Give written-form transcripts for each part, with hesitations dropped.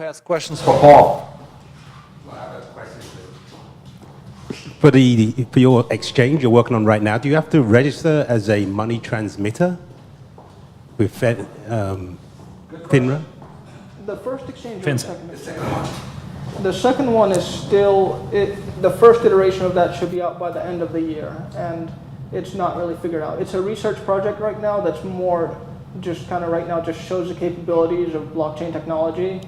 has questions for Paul? For your exchange you're working on right now, do you have to register as a money transmitter with FINRA? The first exchange. FinCEN. The second one is still, the first iteration of that should be out by the end of the year, and it's not really figured out. It's a research project right now that's more just kind of right now just shows the capabilities of blockchain technology.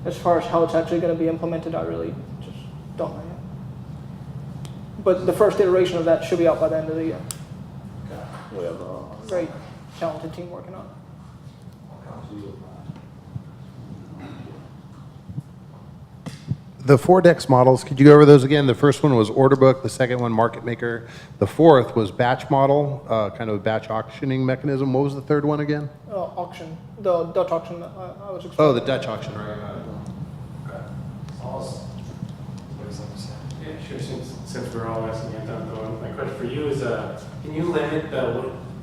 As far as how it's actually going to be implemented, I really just don't know yet. But the first iteration of that should be out by the end of the year. We have a very talented team working on it. The 4 DEX models, could you go over those again? The first one was order book, the second one market maker. The fourth was batch model, kind of a batch auctioning mechanism. What was the third one again? Auction, the Dutch auction that I was explaining. Oh, the Dutch auction, right. Yeah, sure. Since we're all asking hands on going, my question for you is, can you limit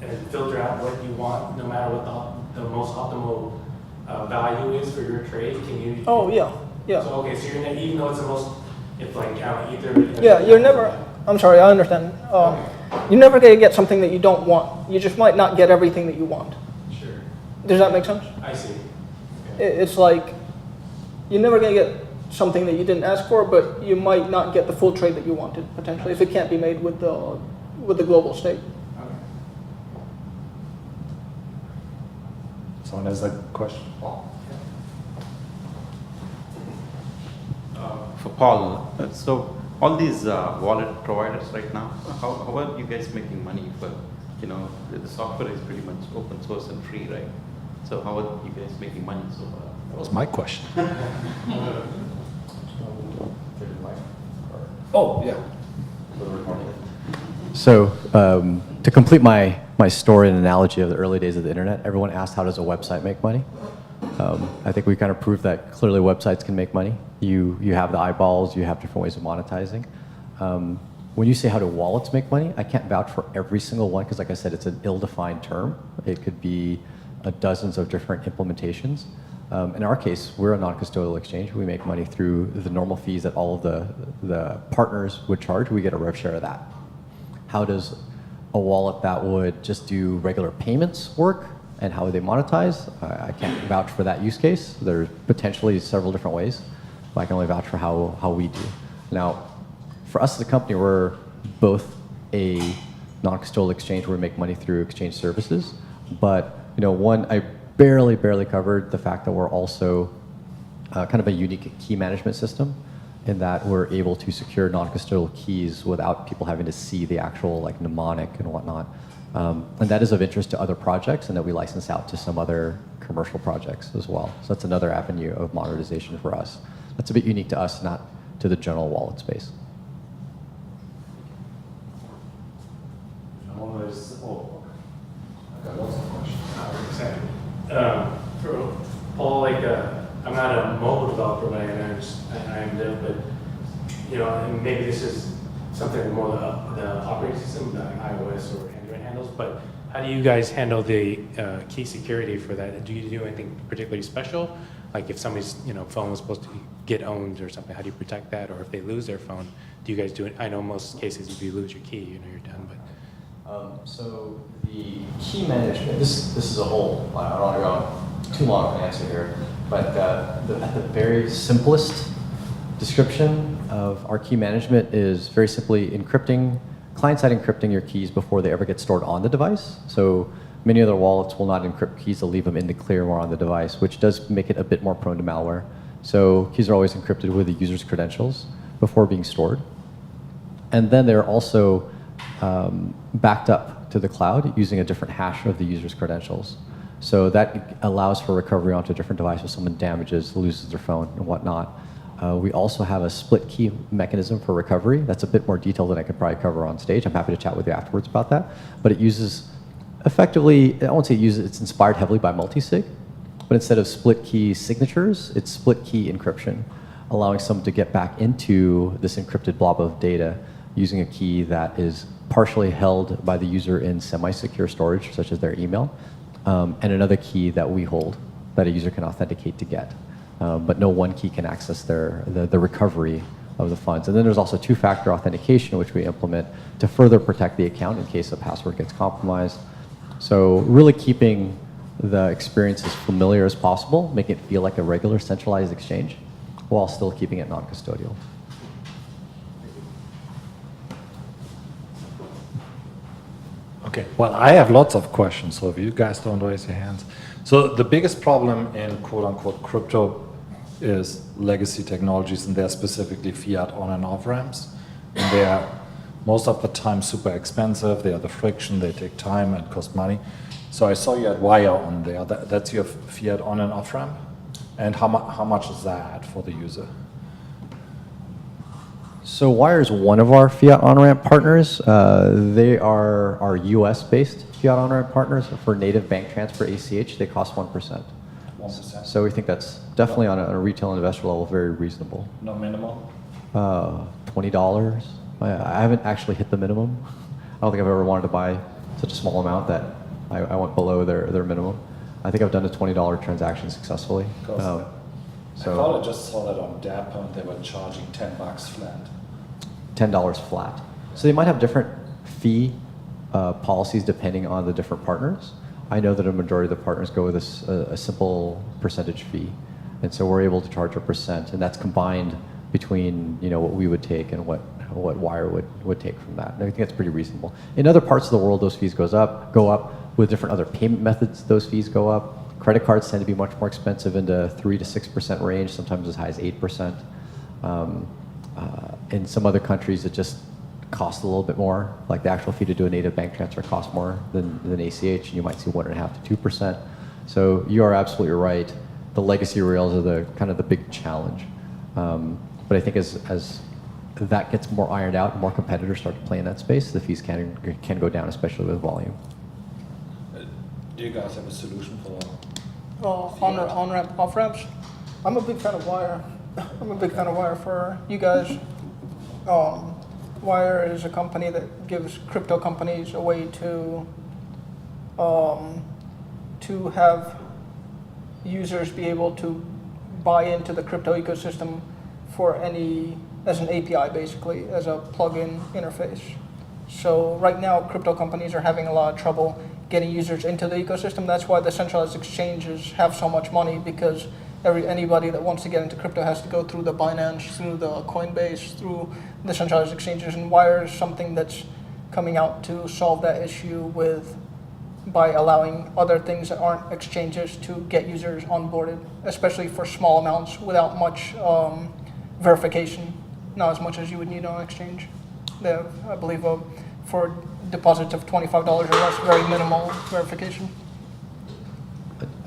and filter out what you want, no matter what the most optimal value is for your trade? Can you? Oh yeah. Yeah. So, okay, so you're even though it's the most, if like either. Yeah, you're never. I'm sorry, I understand. You're never going to get something that you don't want. You just might not get everything that you want. Sure. Does that make sense? I see. Okay. It's like you're never going to get something that you didn't ask for, but you might not get the full trade that you wanted potentially if it can't be made with the global state. Okay. Someone has a question? For Paul, so all these wallet providers right now, how are you guys making money for, the software is pretty much open source and free, right? So how are you guys making money so far? That was my question. Yeah. So to complete my story and analogy of the early days of the internet, everyone asked, how does a website make money? I think we kind of proved that clearly websites can make money. You have the eyeballs, you have different ways of monetizing. When you say how do wallets make money, I can't vouch for every single one because like I said, it's an ill-defined term. It could be dozens of different implementations. In our case, we're a non-custodial exchange. We make money through the normal fees that all of the partners would charge. We get a rev share of that. How does a wallet that would just do regular payments work? And how would they monetize? I can't vouch for that use case. There's potentially several different ways, but I can only vouch for how we do. Now, for us as a company, we're both a non-custodial exchange where we make money through exchange services, but one, I barely covered the fact that we're also kind of a unique key management system in that we're able to secure non-custodial keys without people having to see the actual mnemonic and whatnot. And that is of interest to other projects and that we license out to some other commercial projects as well. So that's another avenue of monetization for us. That's a bit unique to us, not to the general wallet space. I've got lots of questions. For Paul, I'm not a mobile developer, but I am dev, but and maybe this is something more the operating system, like iOS or Android handles, but how do you guys handle the key security for that? Do you do anything particularly special? Like if somebody's phone was supposed to get owned or something, how do you protect that? Or if they lose their phone, do you guys do it? I know most cases if you lose your key, you're done. But so the key management, this is a whole, I don't want to go too long of an answer here, but at the very simplest description of our key management is very simply encrypting, client-side encrypting your keys before they ever get stored on the device. So many other wallets will not encrypt keys, they'll leave them in the clear or on the device, which does make it a bit more prone to malware. So keys are always encrypted with the user's credentials before being stored. And then they're also backed up to the cloud using a different hash of the user's credentials. So that allows for recovery onto a different device if someone damages, loses their phone and whatnot. We also have a split key mechanism for recovery. That's a bit more detailed than I could probably cover on stage. I'm happy to chat with you afterwards about that. But it uses, effectively, I won't say it's inspired heavily by multisig, but instead of split key signatures, it's split key encryption, allowing someone to get back into this encrypted blob of data using a key that is partially held by the user in semi-secure storage, such as their email, and another key that we hold that a user can authenticate to get. but no one key can access the recovery of the funds. And then there's also two-factor authentication, which we implement to further protect the account in case a password gets compromised. So really keeping the experience as familiar as possible, making it feel like a regular centralized exchange, while still keeping it non-custodial. Okay, well, I have lots of questions, so if you guys don't raise your hands. So the biggest problem in quote-unquote crypto is legacy technologies, and they're specifically fiat on and off ramps. And they are most of the time super expensive. They are the friction, they take time and cost money. So I saw you had Wire on there. That's your fiat on and off ramp? And how much is that for the user? So Wire is one of our fiat on-ramp partners. They are our US-based fiat on-ramp partners. For native bank transfer ACH, they cost 1%. 1%? So we think that's definitely on a retail investor level very reasonable. No minimum? $20. I haven't actually hit the minimum. I don't think I've ever wanted to buy such a small amount that I went below their minimum. I think I've done a $20 transaction successfully. I thought I just saw that on Dapper, and they were charging $10 flat. $10 flat. So they might have different fee policies depending on the different partners. I know that a majority of the partners go with a simple percentage fee. And so we're able to charge a percent, and that's combined between what we would take and what Wire would take from that. And I think that's pretty reasonable. In other parts of the world, those fees go up. With different other payment methods, those fees go up. Credit cards tend to be much more expensive in the 3 to 6% range, sometimes as high as 8%. In some other countries, it just costs a little bit more. Like the actual fee to do a native bank transfer costs more than ACH, and you might see 1.5 to 2%. So you are absolutely right. The legacy rails are the kind of the big challenge. But I think as that gets more ironed out, more competitors start to play in that space, the fees can go down, especially with volume. Do you guys have a solution for that? On-ramp, off-ramps. I'm a big fan of Wire. I'm a big fan of Wire for you guys. Wire is a company that gives crypto companies a way to have users be able to buy into the crypto ecosystem as an API, basically, as a plugin interface. So right now, crypto companies are having a lot of trouble getting users into the ecosystem. That's why the centralized exchanges have so much money, because anybody that wants to get into crypto has to go through the Binance, through the Coinbase, through the centralized exchanges. And Wire is something that's coming out to solve that issue by allowing other things that aren't exchanges to get users onboarded, especially for small amounts without much verification, not as much as you would need on an exchange. They have, I believe, for deposits of $25 or less, very minimal verification.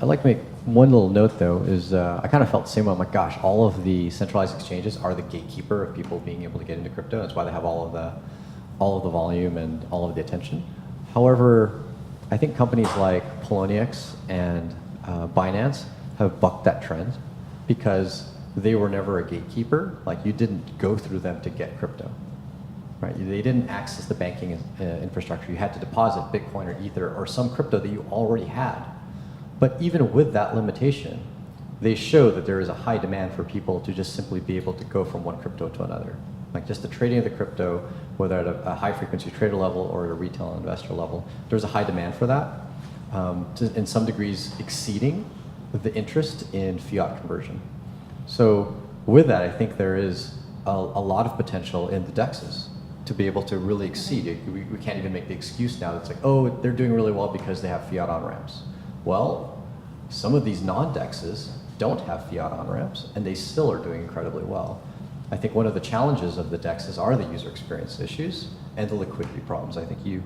I'd like to make one little note, though, is I kind of felt the same way. I'm like, gosh, all of the centralized exchanges are the gatekeeper of people being able to get into crypto. That's why they have all of the volume and all of the attention. However, I think companies like Poloniex and Binance have bucked that trend because they were never a gatekeeper. Like, you didn't go through them to get crypto. Right? They didn't access the banking infrastructure. You had to deposit Bitcoin or Ether or some crypto that you already had. But even with that limitation, they show that there is a high demand for people to just simply be able to go from one crypto to another. Like just the trading of the crypto, whether at a high frequency trader level or at a retail investor level, there's a high demand for that, in some degrees exceeding the interest in fiat conversion. So with that, I think there is a lot of potential in the DEXs to be able to really exceed it. We can't even make the excuse now that's like, oh, they're doing really well because they have fiat on-ramps. Well, some of these non-DEXs don't have fiat on-ramps, and they still are doing incredibly well. I think one of the challenges of the DEXs are the user experience issues and the liquidity problems. I think you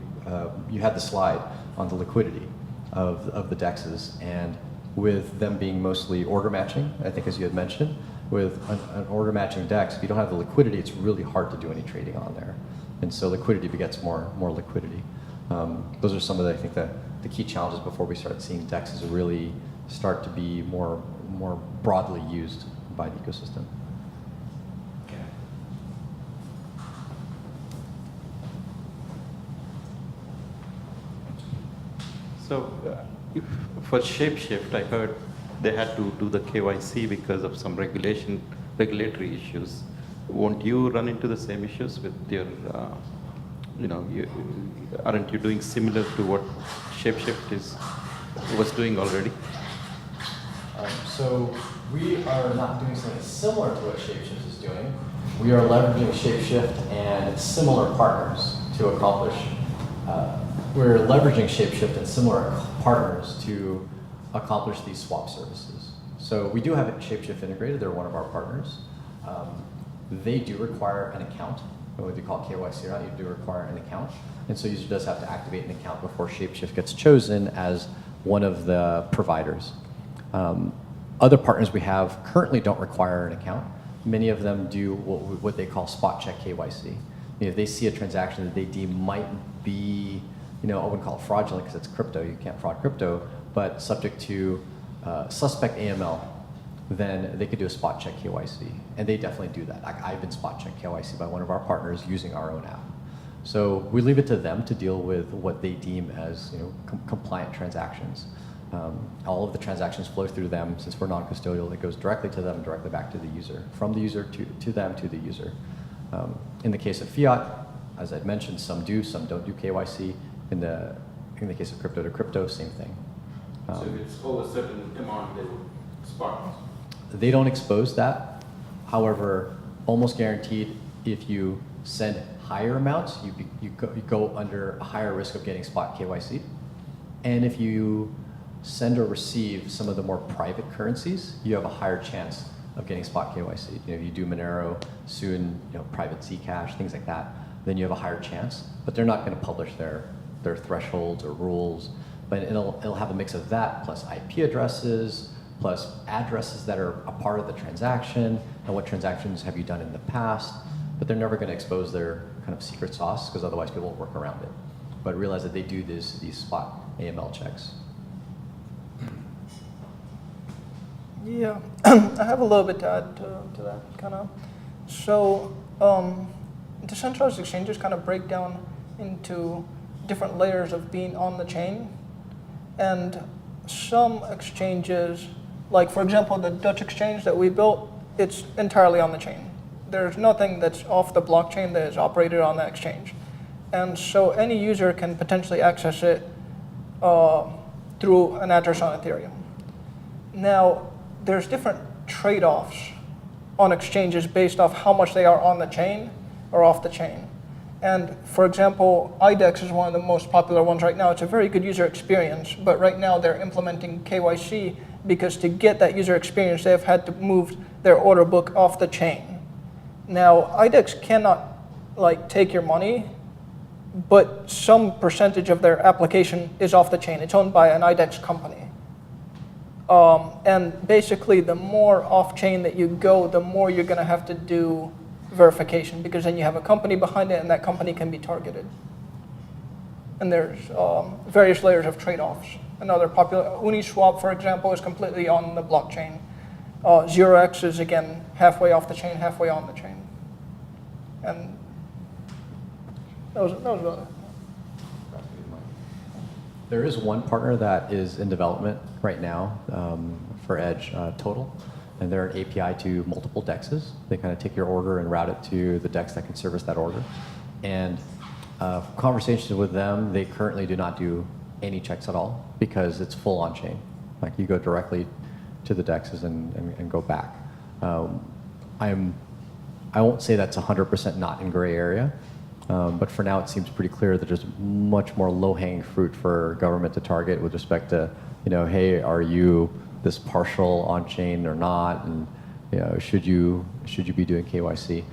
had the slide on the liquidity of the DEXs, and with them being mostly order matching, I think as you had mentioned, with an order matching DEX, if you don't have the liquidity, it's really hard to do any trading on there. And so liquidity begets more liquidity. Those are some of the, I think, the key challenges before we start seeing DEXs really start to be more broadly used by the ecosystem. So for Shapeshift, I heard they had to do the KYC because of some regulatory issues. Won't you run into the same issues with your, aren't you doing similar to what Shapeshift was doing already? So we are not doing something similar to what Shapeshift is doing. We are leveraging Shapeshift and similar partners to accomplish. We're leveraging Shapeshift and similar partners to accomplish these swap services. So we do have Shapeshift integrated. They're one of our partners. They do require an account. Whether you call it KYC or not, you do require an account. And so user does have to activate an account before Shapeshift gets chosen as one of the providers. Other partners we have currently don't require an account. Many of them do what they call spot check KYC. If they see a transaction that they deem might be, I wouldn't call it fraudulent because it's crypto, you can't fraud crypto, but subject to suspect AML, then they could do a spot check KYC. And they definitely do that. I've been spot check KYC by one of our partners using our own app. So we leave it to them to deal with what they deem as compliant transactions. All of the transactions flow through them. Since we're non-custodial, it goes directly to them, directly back to the user, from the user to them, to the user. In the case of fiat, as I'd mentioned, some do, some don't do KYC. In the case of crypto to crypto, same thing. So if it's over a certain amount, they will spot. They don't expose that. However, almost guaranteed, if you send higher amounts, you go under a higher risk of getting spot KYC. And if you send or receive some of the more private currencies, you have a higher chance of getting spot KYC. If you do Monero, soon private Zcash, things like that, then you have a higher chance. But they're not going to publish their thresholds or rules. But it'll have a mix of that plus IP addresses, plus addresses that are a part of the transaction, and what transactions have you done in the past. But they're never going to expose their kind of secret sauce, because otherwise people will work around it. But realize that they do these spot AML checks. Yeah, I have a little bit to add to that, kind of. So decentralized exchanges kind of break down into different layers of being on the chain. And some exchanges, like for example, the Dutch exchange that we built, it's entirely on the chain. There's nothing that's off the blockchain that is operated on that exchange. And so any user can potentially access it through an address on Ethereum. Now, there's different trade-offs on exchanges based off how much they are on the chain or off the chain. And for example, IDEX is one of the most popular ones right now. It's a very good user experience, but right now they're implementing KYC because to get that user experience, they've had to move their order book off the chain. Now, IDEX cannot take your money, but some percentage of their application is off the chain. It's owned by an IDEX company. And basically, the more off-chain that you go, the more you're going to have to do verification, because then you have a company behind it, and that company can be targeted. And there's various layers of trade-offs. Another popular, Uniswap, for example, is completely on the blockchain. 0x is, again, halfway off the chain, halfway on the chain. And that was really. There is one partner that is in development right now for Edge, Total, and they're an API to multiple DEXs. They kind of take your order and route it to the DEX that can service that order. And conversations with them, they currently do not do any checks at all because it's full on chain. Like you go directly to the DEXs and go back. I won't say that's 100% not in gray area, but for now it seems pretty clear that there's much more low-hanging fruit for government to target with respect to, hey, are you this partial on-chain or not, and should you be doing KYC?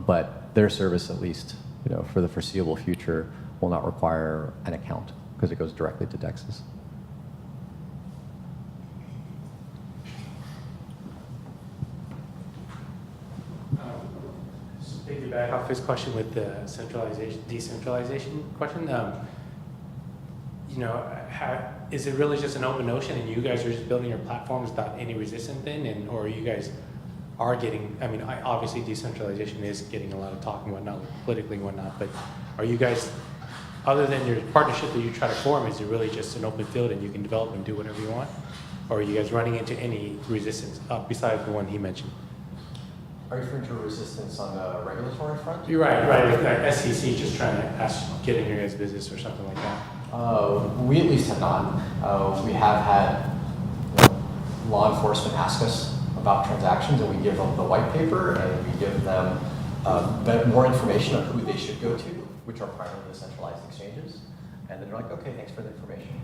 But their service, at least, for the foreseeable future, will not require an account because it goes directly to DEXs. Piggyback off his question with the decentralization question. Is it really just an open ocean, and you guys are just building your platforms without any resistance then, or you guys are getting? Obviously decentralization is getting a lot of talk and whatnot, politically and whatnot. But are you guys other than your partnership that you try to form, is it really just an open field and you can develop and do whatever you want? Or are you guys running into any resistance besides the one he mentioned? Are you referring to resistance on the regulatory front? You're right, like that SEC just trying to get in your guys' business or something like that. We at least have not. We have had law enforcement ask us about transactions, and we give them the white paper, and we give them more information on who they should go to, which are primarily the centralized exchanges. And then they're like, okay, thanks for the information.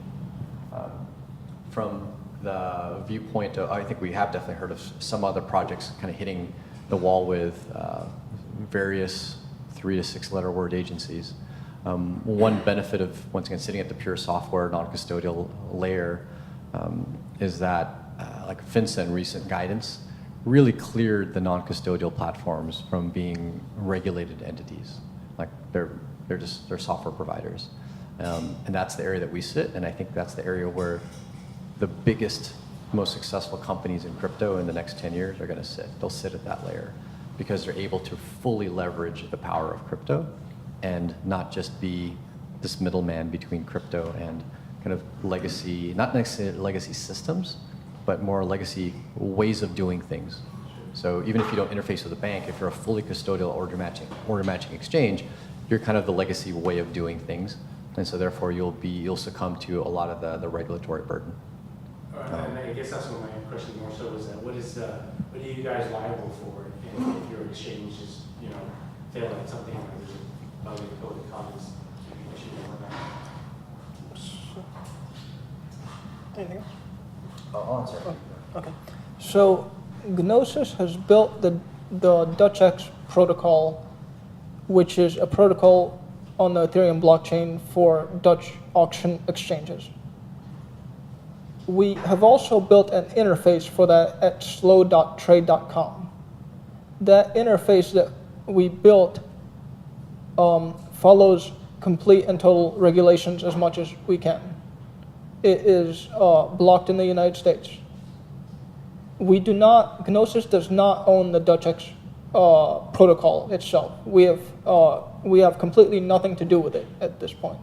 From the viewpoint of, I think we have definitely heard of some other projects kind of hitting the wall with various 3 to 6 letter word agencies. One benefit of, once again, sitting at the pure software non-custodial layer is that like FinCEN recent guidance really cleared the non-custodial platforms from being regulated entities. Like they're software providers. And that's the area that we sit, and I think that's the area where the biggest, most successful companies in crypto in the next 10 years are going to sit. They'll sit at that layer because they're able to fully leverage the power of crypto and not just be this middleman between crypto and kind of legacy, not necessarily legacy systems, but more legacy ways of doing things. So even if you don't interface with a bank, if you're a fully custodial order matching exchange, you're kind of the legacy way of doing things. And so therefore you'll succumb to a lot of the regulatory burden. And I guess that's what my question more so was that what are you guys liable for if your exchange is, fail at something or there's a bug in code that causes issue or that? Anything else? I'll answer. Okay. So Gnosis has built the DutchX protocol, which is a protocol on the Ethereum blockchain for Dutch auction exchanges. We have also built an interface for that at slow.trade.com. That interface that we built follows complete and total regulations as much as we can. It is blocked in the United States. Gnosis does not own the DutchX protocol itself. We have completely nothing to do with it at this point.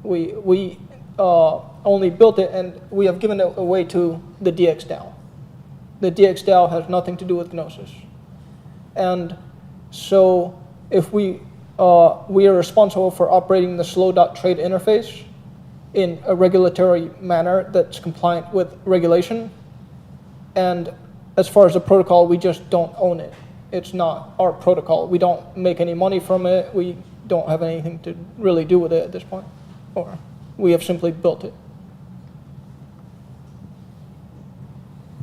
We only built it, and we have given it away to the DXDAO. The DXDAO has nothing to do with Gnosis. And so if we are responsible for operating the slow.trade interface in a regulatory manner that's compliant with regulation. And as far as the protocol, we just don't own it. It's not our protocol. We don't make any money from it. We don't have anything to really do with it at this point. Or we have simply built it.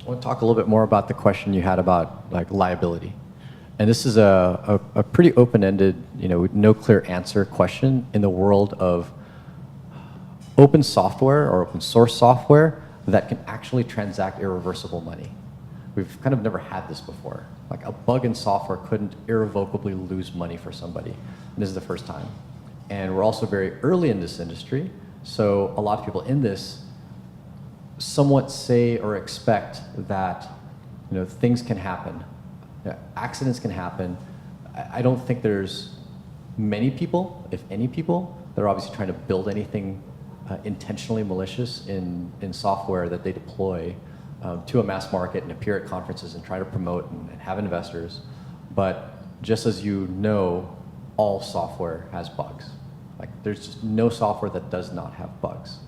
I want to talk a little bit more about the question you had about like liability. And this is a pretty open-ended, no clear answer question in the world of open software or open source software that can actually transact irreversible money. We've kind of never had this before. Like a bug in software couldn't irrevocably lose money for somebody. And this is the first time. And we're also very early in this industry. So a lot of people in this somewhat say or expect that things can happen. Accidents can happen. I don't think there's many people, if any people, that are obviously trying to build anything intentionally malicious in software that they deploy to a mass market and appear at conferences and try to promote and have investors. But just as all software has bugs. Like there's just no software that does not have bugs.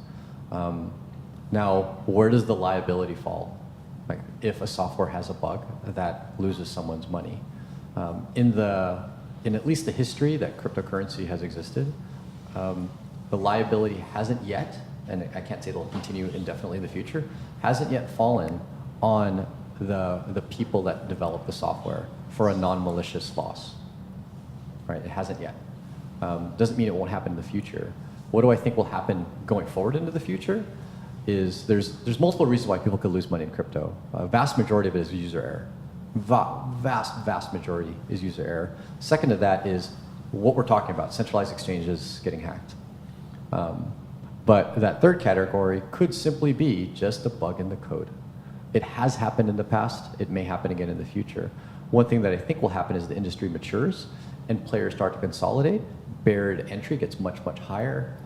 Now, where does the liability fall? Like if a software has a bug that loses someone's money. In at least the history that cryptocurrency has existed, the liability hasn't yet, and I can't say it'll continue indefinitely in the future, hasn't yet fallen on the people that develop the software for a non-malicious loss. Right? It hasn't yet. Doesn't mean it won't happen in the future. What do I think will happen going forward into the future? Is there's multiple reasons why people could lose money in crypto. A vast majority of it is user error. Vast majority is user error. Second to that is what we're talking about, centralized exchanges getting hacked. But that third category could simply be just a bug in the code. It has happened in the past. It may happen again in the future. One thing that I think will happen is the industry matures and players start to consolidate. barrier to entry gets much, much higher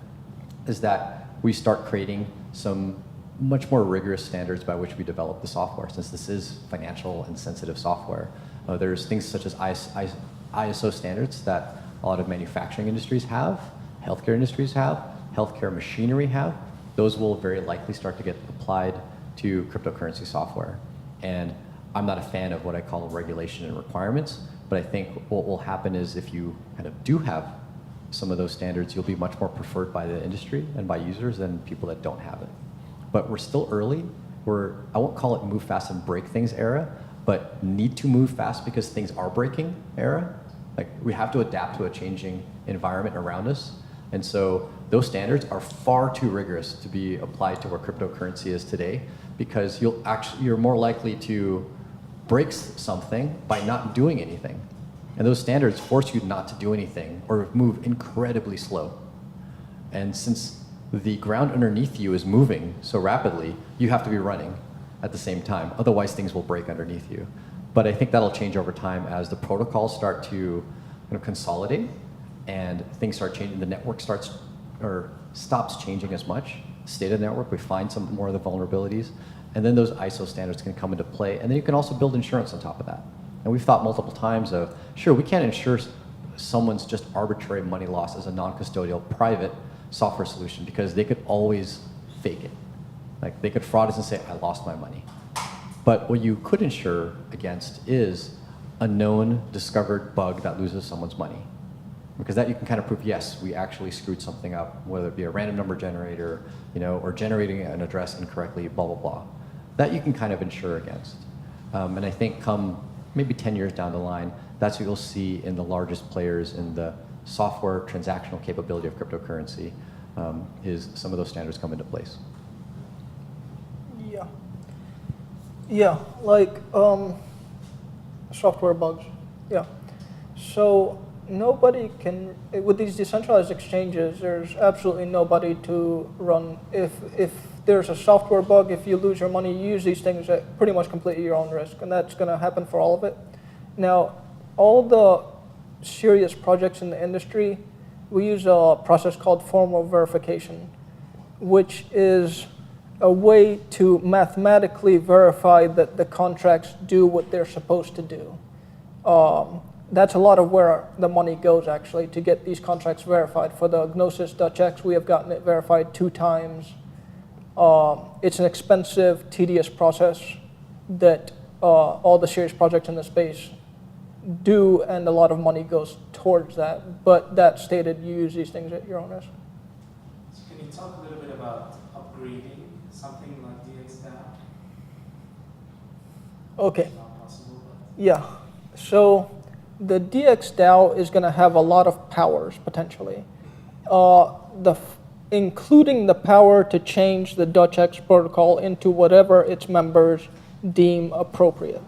is that we start creating some much more rigorous standards by which we develop the software, since this is financial and sensitive software. There's things such as ISO standards that a lot of manufacturing industries have, healthcare industries have, healthcare machinery have. Those will very likely start to get applied to cryptocurrency software. And I'm not a fan of what I call regulation and requirements, but I think what will happen is if you kind of do have some of those standards, you'll be much more preferred by the industry and by users than people that don't have it. But we're still early. I won't call it move fast and break things era, but need to move fast because things are breaking era. Like, we have to adapt to a changing environment around us. And so those standards are far too rigorous to be applied to where cryptocurrency is today, because you're more likely to break something by not doing anything. And those standards force you not to do anything or move incredibly slow. And since the ground underneath you is moving so rapidly, you have to be running at the same time. Otherwise, things will break underneath you. But I think that'll change over time as the protocols start to consolidate and things start changing. The network stops changing as much. State of the network, we find some more of the vulnerabilities. And then those ISO standards can come into play. And then you can also build insurance on top of that. And we've thought multiple times of, sure, we can't insure someone's just arbitrary money loss as a non-custodial private software solution, because they could always fake it. Like, they could fraud us and say, I lost my money. But what you could insure against is a known discovered bug that loses someone's money. Because that you can kind of prove, yes, we actually screwed something up, whether it be a random number generator, or generating an address incorrectly, blah, blah, blah. That you can kind of insure against. And I think come maybe 10 years down the line, that's what you'll see in the largest players in the software transactional capability of cryptocurrency, is some of those standards come into place. Yeah, like software bugs. Yeah. So nobody can, with these decentralized exchanges, there's absolutely nobody to run. If there's a software bug, if you lose your money, you use these things at pretty much completely your own risk, and that's going to happen for all of it. Now, all the serious projects in the industry, we use a process called formal verification, which is a way to mathematically verify that the contracts do what they're supposed to do. That's a lot of where the money goes, actually, to get these contracts verified. For the Gnosis Dutch X, we have gotten it verified 2 times. It's an expensive, tedious process that all the serious projects in the space do, and a lot of money goes towards that. But that stated, you use these things at your own risk. So can you talk a little bit about upgrading something like DXDAO? Okay. It's not possible, but Yeah. So the DXDAO is going to have a lot of powers, potentially. Including the power to change the Dutch X protocol into whatever its members deem appropriate.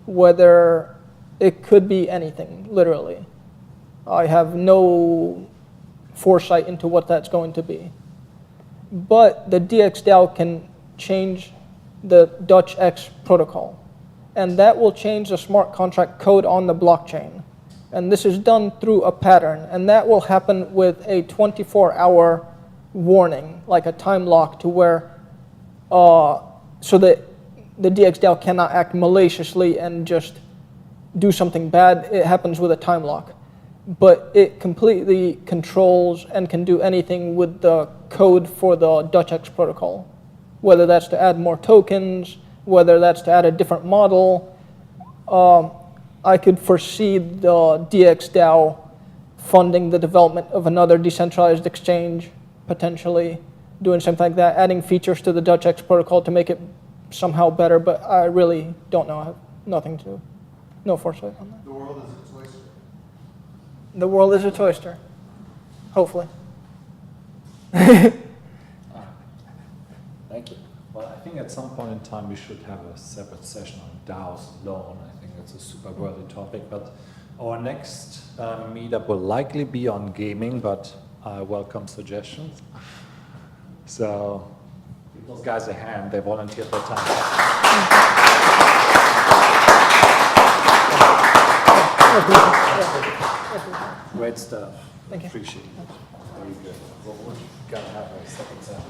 Whether it could be anything, literally. I have no foresight into what that's going to be. But the DXDAO can change the Dutch X protocol. And that will change the smart contract code on the blockchain. And this is done through a pattern. And that will happen with a 24-hour warning, like a time lock, to where, so that the DXDAO cannot act maliciously and just do something bad. It happens with a time lock. But it completely controls and can do anything with the code for the Dutch X protocol, whether that's to add more tokens, whether that's to add a different model. I could foresee the DXDAO funding the development of another decentralized exchange, potentially doing something like that, adding features to the Dutch X protocol to make it somehow better, but I really don't know. I have no foresight on that. The world is a oyster. The world is a toyster, hopefully. Thank you. Well, I think at some point in time we should have a separate session on DAOs alone. I think it's a super worthy topic. But our next meetup will likely be on gaming, but I welcome suggestions. So give those guys a hand. They volunteered their time. Great stuff. Thank you. Appreciate it. Very good. Well, we gotta have a second set.